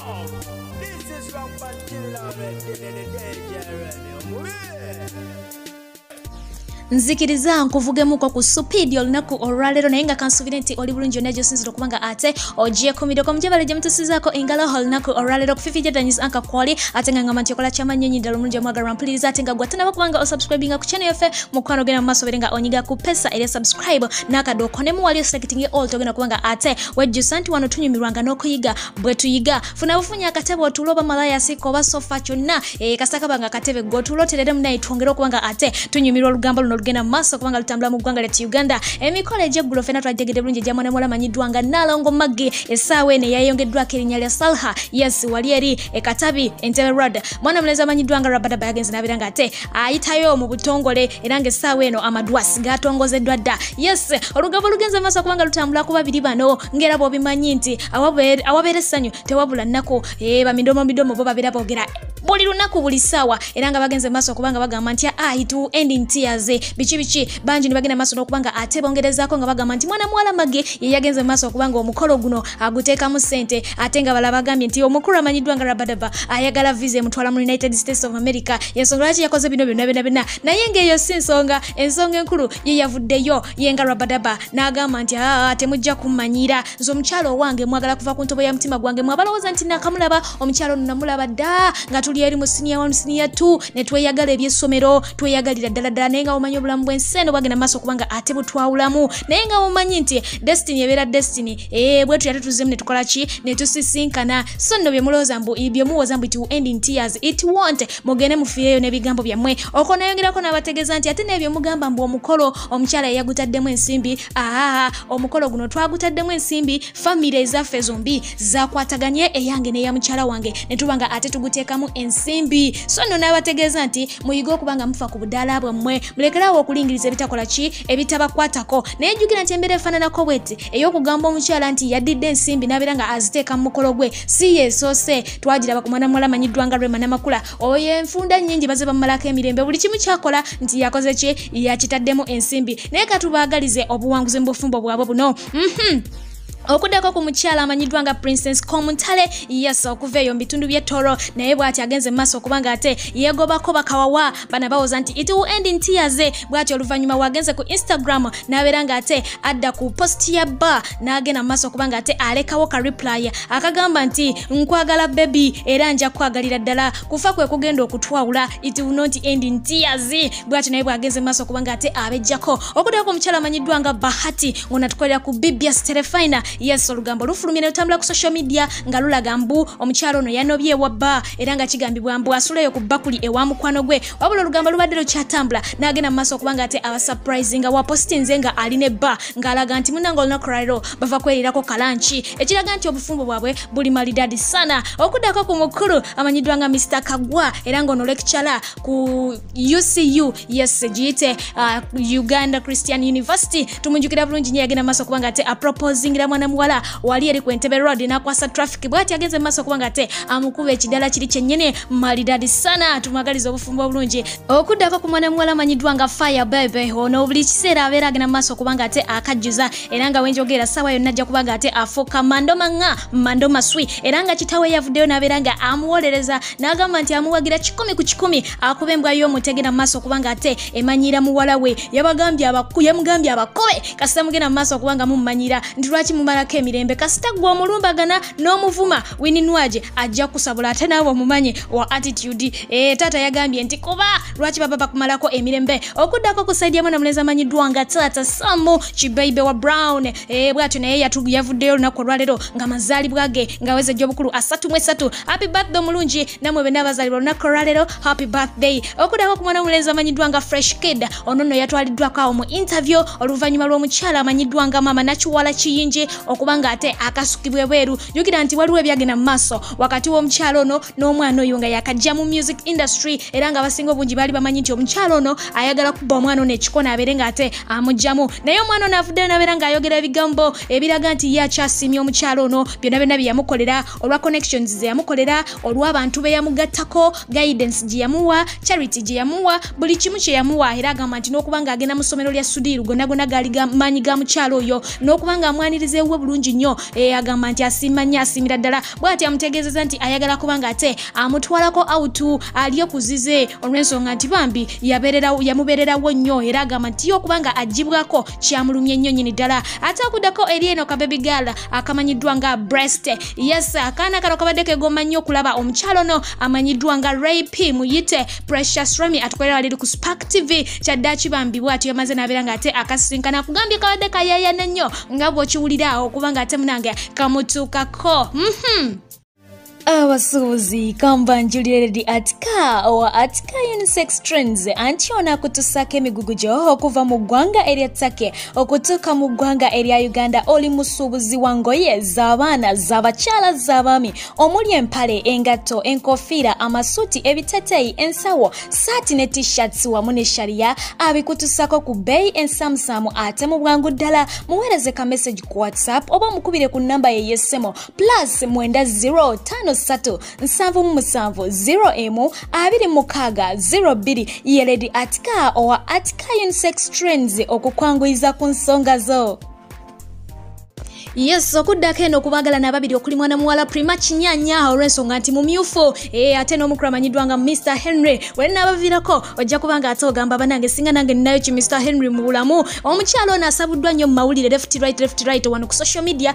This is rock until already the nzikiriza nkuvugemuko ku supidi olunaku olwalero naye nga kansubire nti oli bulungi yonna gyosinzira okubanga ate ogiye kumideko mujabale gye mutusizaako engalo olunaku olwalero ku fifijadanyis anka kwali ate nga ngamba nti okola kyamanyonyi ddala omulungi omwagala mpuliriza ate nga gwatanaba kubanga osubscribinga ku channel yaffe mukwano genda mu maaso bere nga onyiga ku pesa eri subscribe n'akadde okonemu wali oselecting all togenda kubanga ate wejjusa nti wano tunyumirwanga n'okuyiga bwe tuyiga funa bufunya akatebe otuula oba malaya siko oba sofa kyonna kasaka banga akatebe gwe otuula oterere munaye twongere okubanga ate tunyumirwa olugambo luno lugenda maso kubanga lutambula mu ggwanga ly'e Uganda emikolo egy'eggulo fena twajjegedde bulungi egya mwana muwala amanyiddwa nga Nalongo Maggie essaawa eno yayongeddwako erinnya lya Salha yes wali eri Katabi Entalo Road mwana mulenzi amanyiddwa nga Rabadaba yagenze n'abeera nga ate ayitayo mu butongole era nga essaawa eno amadwasi gatongozeddwa dda yes olugambo lugenze maso kubanga lutambula ku babiri bano ng'era bw'obimanyi nti awabeera essanyu tewabula nnaku bamidomo bo babeera boogera buli lunaku buli ssaawa era nga bagenze maso kubanga bagamba nti to end in tears bichi banji ni bagenda maso n'okubanga ate bongerezaako nga bagamba nti mwana muwala Maggie ye yagenze maso okubanga omukolo guno aguteekamu ssente ate nga bala bagambye nti omukulu amanyiddwa nga Rabadaba ayagala visa emutwala mu United States of America yensonga lwaki yakoze bino byonna naye ng'eyo si ensonga enkulu ye yavuddeyo ye nga Rabadaba n'agamba nti temujja kummanyira nze omukyalo owange mwagala kuva ku ntobo ya mutima gwange mwabalowooza nti nakamulaba omukyalo ono namulaba dda nga tuli eri mu senior 1 senior 2 ne tweyagala ebyessomero tweyagalira ddala naye nga omanyi obulamu bw'ensi eno bwagenda maaso kubanga ate butwawulamu naye nga omanyi nti destiny ebeera destiny bwetu yate tuzemu ne tukola ki ne tusisinkana so nno bye muwooza mbu it will end in tears it won't mugende mufiireyo n'ebigambo byammwe oko nayongerako n'abategeeza nti ate n'ebyo mugamba mbu omukolo omukyala yagutaddemu ensimbi omukolo guno twagutaddemu ensimbi famire ezaffe zombi zakwataganye eyange n'eya mukyala wange ne tubanga ate tuguteekamu ensimbi so nno n'abategeeza nti muyige okubanga mufa ku budaala bwammwe mulekerawo okulingiriza ebitakola ki ebitabakwatako naye jjukira nti embeera efaananako bweti ey'okugamba omukyala nti yadidde ensimbi n'abeera nga aziteeka mu mukolo gwe si yeesoose twagiraba ku mwana muwala amanyiddwa nga Rema Namakula oyo enfunda nnyingi baze bamumalako emirembe buli kimu kyakola nti yakoze ki yakitaddemu ensimbi naye katubaagalize obuwanguzi mu bufumbo bwabwe buno okuddako ku mukyala amanyiddwa nga Princess Komuntale yes okuva eyo mu bitundu by'e Toro naye bw'ati agenze mu maaso okubanga ate yeegobako bakawawa bana bawooza nti it will end in tears bw'ati oluvannyuma wagenze ku Instagram n'abeera nga ate adda ku post ya bba n'agenda mu maaso okubanga ate alekawo ka reply akagamba nti nkwagala baby era nja kukwagalira ddala kufa kwe kugenda okutwawula it will not end in tears bw'ati naye bw'agenze mu maaso okubanga ate abejjako okuddako ku mukyala amanyiddwa nga Bahati ng'ona tukolera ku Bibias Telefina yes olugambo lufulumye ne lutambula ku social media nga lulaga mbu omukyalo ono yanobye ewabba era nga kigambibwa mbu asuleyo ku bakuli ewa mukwano gwe wabula olugambo lubadde lukyatambula n'agenda mu maaso okubanga ate abasurprisinga wapostinze nga aline bba ng'alaga nti munanga olunaku lwaliro bava kwerirako kalanchi ekiraga nti obufumbo bwabwe buli malidadi sana okuddako ku mukulu amanyiddwa nga Mr. Kagwa era ng'ono lecturer ku UCU yes giyite Uganda Christian University tumunjukira bulungi nnyo yagenda mu maaso okubanga ate aproposingira mwana muwala wali eri ku Entebbe Road n'akwasa traffic bw'ati agenze mu maaso okubanga ate amukuba ekidala kiri kyennyini malidadi sana tumwagaliza obufumbo obulungi okuddako ku mwana muwala amanyiddwa nga Fire Baby ono buli kiseera abeera agenda mu maaso okubanga ate akajjuza era nga wenjogera ssaawa yonna ajja kubanga ate afuuka mando maswi era nga kitaawe yavuddeyo n'abeera nga amuwolereza n'agamba nti amuwagira 100 ku 100 akuba embwa y'omutegera mu maaso okubanga ate emanyiira muwala we yamugambye abakobe kasita mugenda mu maaso okubanga mumumanyira nti lwaki mumalako emirembe kasita gwe omulumbagana n'omuvuma Wininwaje ajja kusabula ate naawe omumanye wa attitude taata yagambye nti kuba lwaki baba bakumalako emirembe okuddako ku side ya mwana mulenzi amanyiddwa nga taata Samu Kibaibe wa Brown bw'atyo naye yavuddeyo olunaku olwaleero nga mazaalibwa ge ngaweze egy'obukulu 33 happy birthday omulungi namwe bena abazaalibwa olunaku olwaleero happy birthday okuddako ku mwana mulenzi amanyiddwa nga Fresh Kid ono nno yatwaliddwako awo mu interview oluvannyuma lw'omukyala amanyiddwa nga Mama Nakiwala Kiyingi okubanga ate akasukibwe bweru jukira nti waliwo ebyagenda mu maaso wakati w'omukyalo ono n'omwana oyo nga yakajja mu music industry era nga abasinga obungi baali bamanyi nti omukyalo ono ayagala kubba omwana ono ekikono abeere nga ate amugjamu naye omwana ono avuddeyo n'abeera ng'ayogera ebigambo ebiraga nti ye akyasimye omukyalo ono byonna bye yamukolera olwa connections ze yamukolera olw'abantu be yamugattako guidance gye yamuwa charity gye yamuwa buli kimu kye yamuwa era agamba nti n'okuba ng'agenda mu ssomero lya Sudiru gonna gaali maanyi ga mukyalo oyo n'okuba ng'amwaniriza we bulungi nnyo agamba nti asimanya asimira ddala bw'ati amutegeezeza nti ayagala kubanga ate amutwalako autu ali okuzize olw'ensonga nti bambi yamubeererawo nnyo era agamba nti yo kubanga agibwako kyamulumye nnyo nnyini ddala ate akuddako eri eno ka baby girl akamanyiddwa nga breast yes akaana kano kabadde kegomba nnyo okulaba omukyalo no amanyiddwa nga Ray P muyite Precious Remy atukolera wali ku Spark TV kyaddaaki bambi bw'atyo yamaze n'abeera ng'ate akasisinkana kugambye kabadde kayaayana nnyo nga bw'okiwulira okubanga ate munange kamutuukako abasuubuzi kambanjulire di atika owa atika unisex trends anti ona kutusaka emigugu gyo okuva mu ggwanga erya Take okutuuka mu ggwanga erya Uganda oli musuubuzi wa ngoye z'abaana z'abakyala z'abaami omuli empale engatto enkofiira amasuuti ebiteteeyi ensawo saati ne t-shirts wamu ne sharia abikutusako ku bbeeyi ensamusamu ate mu bwangu ddala muweereze ka message ku WhatsApp oba mukubire ku nnamba ye y'essimu +90 7 Yeledi Atika owa Atika Unisex Trends okukwanguyiza ku nsonga zo. Yes, okuddako eno okubagala n'ababiri okuli mwana muwala Prima kinyanya olw'ensonga nti mumyufu ate n'omukulu amanyiddwa nga Mr. Henry we n'abaviirako ojja kubanga ate ogamba banange singa nange ninayo ki Mr. Henry mu bulamu omukyalo ono asabuddwa nnyo mu mawulire left right wano ku social media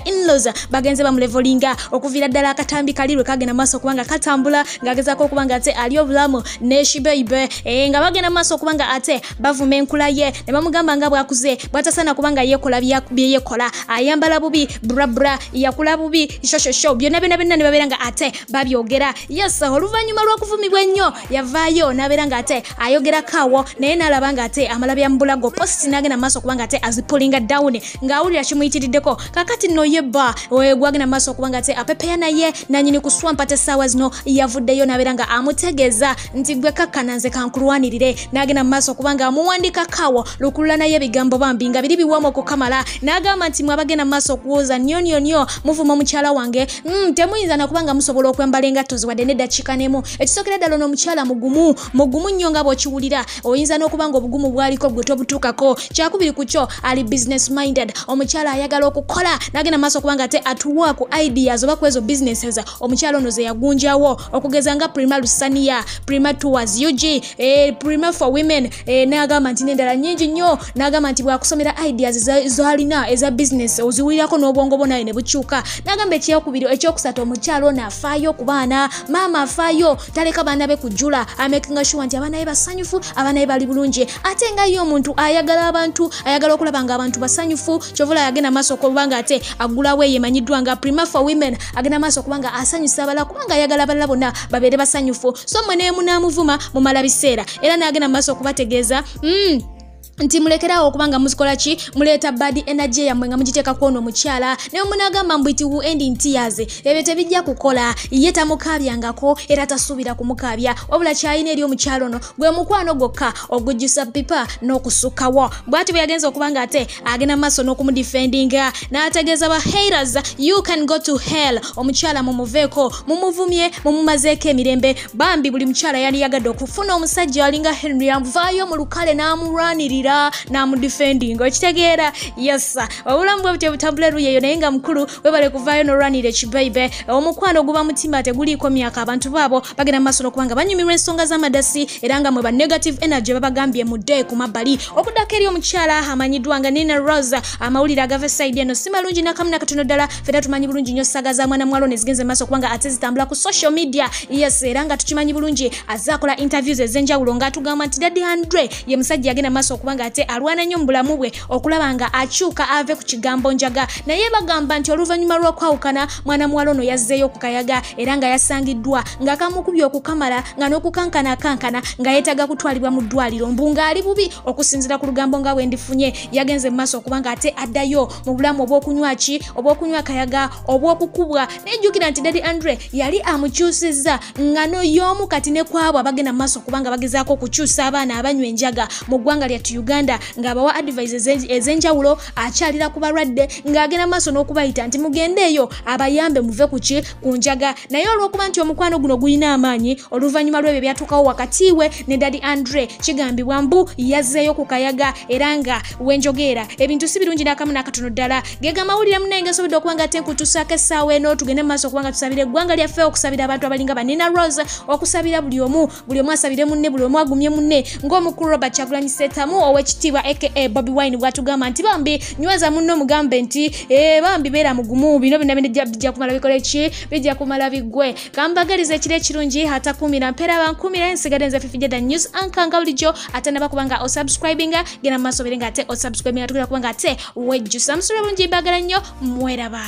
in-laws bagenze bamulevolinga okuviira ddala akatambi kali lwe kagenda maaso okubanga katambula ng'agezaako okubanga ate ali obulamu ne shibeibe nga bagenda maaso okubanga ate bavuma enkula ye ne bamugamba nga bwakuze bwatasaana kubanga yeekola bye yeekola ayambala bubi bra yakula bubi shosho byonna ne babeera nga ate babyogera yes oluvannyuma lw'okuvumibwa ennyo yavaayo n'abeera nga ate ayogera kaawo naye n'alaba nga ate amala byamubulago post n'agenda maaso okubanga ate azipulinga down ng'awulira kimuyitiriddeko kakati nno yebba gwagenda maaso okubanga ate apepeya naye nanyini ku swamp ate essaawa zino yavuddeyo n'abeera nga amutegeeza nti gwe kakkana nze kankulwanirire n'agenda maaso okubanga amuwandika kaawo lukulula naye ebigambo bambi nga biri biwoma okukamala n'agamba nti mwabagenda maaso okuwuuza nnyo muvuma omukyala wange temuyinza nakubanga musobola okwembala engatto ziwadde n'eddakiika n'emu ekisookera ddala n'omukyala mugumu nnyo nga bw'okiwulira oyinza n'okubanga obugumu bwaliko gwe tobutuukako kyakubiri ku kyo ali business minded omukyala ayagala okukola n'agenda maaso okubanga ate atuwa ku ideas oba ku ezo businesses omukyala ono ze yagunjawo okugeza nga Prima Lusania Prima Tours UG Prima for women n'agamba nti n'endala nnyingi nnyo n'agamba nti bwakusomera ideas z'alina eza business oziwulirako n'obwongo bwo naye ne bukyuka n'agamba ekyokubiri ekyokusatu omukyalo ono afaayo ku baana maama afaayo taleka baana be kujjula amakinga sure nti abaana be basanyufu abaana be bali bulungi ate nga ye omuntu ayagala abantu ayagala okulaba nga abantu basanyufu kyovula yagenda maaso okubanga ate agulawo yemanyiddwa nga Prima for women agenda maaso okubanga asanyusa abalala kubanga ayagala abalala bonna babeere basanyufu so mwe neemunamuvuma mumala biseera era n'agenda maaso okubategeeza nti mulekerawo okubanga muzikola ki muleeta bad energy yammwe nga mugiteeka kwono omukyala naye omunagamba mbu iti ending tears ebyo tebijja kukola ye tamukabyangako era tasuubira kumukaabya wabula kyayina eri omukyala ono gwe mukwano gwokka ogujjusa pipa n'okusukkawo bw'ati bwe yagenza okubanga ate agenda maaso n'okumudefendinga n'ategeeza ba haters you can go to hell omukyala mumuveeko mumuvumye mumumazeeko emirembe bambi buli mukyala yali yagadde okufuna omusajja alinga Henry amuvaayo mu lukale n'amulwanirira n'amudefending okitegeera yes obulamu bwe butyo butambula luyeyo naye nga mukulu webale kuvaayo n'olwanira ekibeibe omukwano guba mutima teguliiko myaka abantu baabo bagenda maaso n'okubanga banyumirwa ensonga z'amadasi era nga mwe ba negative energy babagambye mu dde ku mabbali okuddako eri omukyala amanyiddwa nga Nina Rose amawulire agava side eno si malungi n'akamu nakatono ddala fera tumanyi bulungi nnyo saga za mwana mwalo ne zigenze maaso okubanga ate zitambula ku social media yes era nga tukimanyi bulungi azaakola interviews ez'enjawulo ng'atugamba nti Daddy Andre ye musajja yagenda maaso okubanga ate alwana nnyo mu bulamu bwe okulaba nga akyuka ave ku kigambo Njjaga naye bagamba nti oluvannyuma lw'okwawukana mwana muwala ono yazzeeyo ku kayaga era nga yasangiddwa ng'akamukubye okukamala nga n'okukankana nga yeetaaga kutwalibwa mu ddwaliro mbu ng'ali bubi okusinziira ku lugambo nga bwe ndifunye yagenze mu maaso okubanga ate addayo mu bulamu obw'okunywa kayaga obw'okukubwa nejjukira nti Daddy Andre yali amukyusizza nga y'omu kati ne kwabo abagenda mu maaso okubanga bagezaako okukyusa abaana abanywa enjaga mu ggwanga lyattu Uganda ng'abawa advices ez'enjawulo akyalira ku balwadde ng'agenda maaso n'okubayita nti mugendeeyo abayambe muve ku Njjaga naye olw'okuba nti omukwano guno gulina amaanyi oluvannyuma lw'ebyo byatuukawo wakati we ne Daddy Andre kigambibwa mbu yazzeeyo ku kayaga era nga wenjogeera ebintu si birungi n'akamu n'akatono ddala gega mawulire munenge asobodde okuba nga tenkutuusaako essaawa eno tugende mu maaso okuba nga tusabira eggwanga lyaffe okusabira abantu abalinga banina Rose okusabira buli omu asabire munne buli omu agumye munne ng'omukulu Robert Kyagulanyi Ssentamu ow'ekitiibwa aka Bobby Wine bw'atugamba nti bambi nyweza munno omugambe nti bambi beera mugumu bino byonna bijja kumala bikole ki bijja kumala biggwe kambagaliza ekiro ekirungi atakumira mpeera bankumira ensigadde nze Fifi Njjaga news ankanga bulijjo ate nabakubanga osubscribinga genda mu maaso bere nga ate osubscribinga tukira kubanga ate wejjusa musula bulungi bagala nnyo mweraba